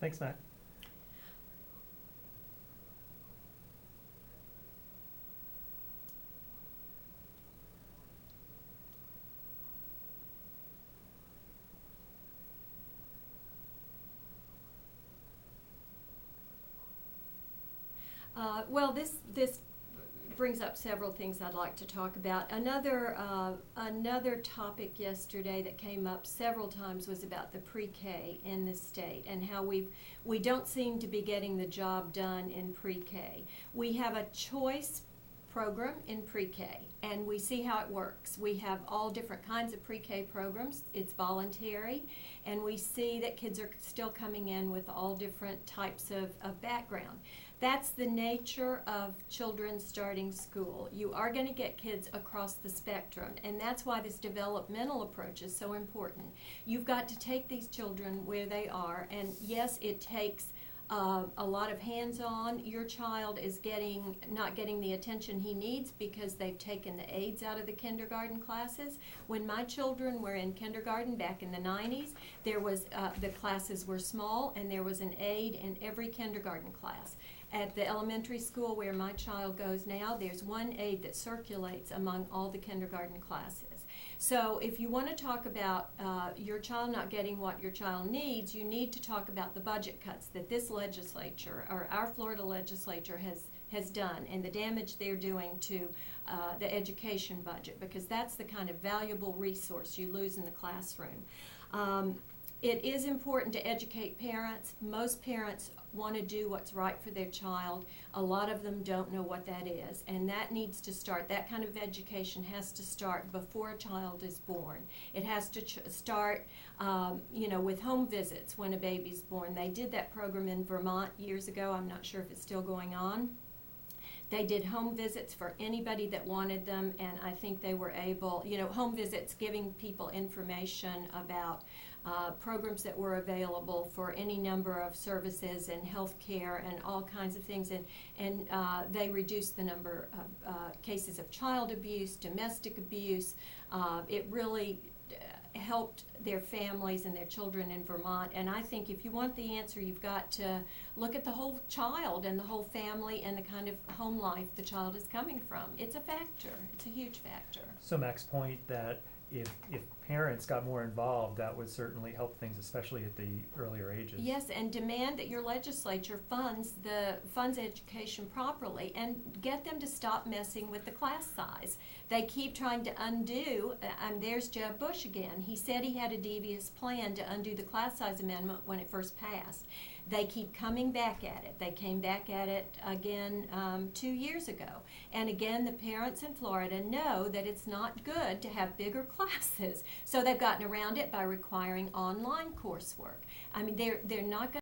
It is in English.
Thanks, Matt. Well, this brings up several things I'd like to talk about. Another topic yesterday that came up several times was about the pre-K in the state and how we don't seem to be getting the job done in pre-K. We have a choice program in pre-K, and we see how it works. We have all different kinds of pre-K programs. It's voluntary, and we see that kids are still coming in with all different types of background. That's the nature of children starting school. You are going to get kids across the spectrum, and that's why this developmental approach is so important. You've got to take these children where they are, and yes, it takes a lot of hands-on. Your child is not getting the attention he needs because they've taken the aides out of the kindergarten classes. When my children were in kindergarten back in the 90s, there was the classes were small, and there was an aide in every kindergarten class. At the elementary school where my child goes now, there's one aide that circulates among all the kindergarten classes. So if you want to talk about your child not getting what your child needs, you need to talk about the budget cuts that this legislature, or our Florida legislature, has done, and the damage they're doing to the education budget, because that's the kind of valuable resource you lose in the classroom. It is important to educate parents. Most parents want to do what's right for their child. A lot of them don't know what that is, and that needs to start. That kind of education has to start before a child is born. It has to start, with home visits when a baby's born. They did that program in Vermont years ago. I'm not sure if it's still going on. They did home visits for anybody that wanted them, and I think they were able, home visits, giving people information about programs that were available for any number of services and health care and all kinds of things, and they reduced the number of cases of child abuse, domestic abuse. It really helped their families and their children in Vermont, and I think if you want the answer, you've got to look at the whole child and the whole family and the kind of home life the child is coming from. It's a factor. It's a huge factor. So Mac's point that if parents got more involved, that would certainly help things, especially at the earlier ages. Yes, and demand that your legislature funds education properly, and get them to stop messing with the class size. They keep trying to undo, and there's Jeb Bush again. He said he had a devious plan to undo the class size amendment when it first passed. They keep coming back at it. They came back at it again 2 years ago. And again, the parents in Florida know that it's not good to have bigger classes. So they've gotten around it by requiring online coursework. I mean, they're not going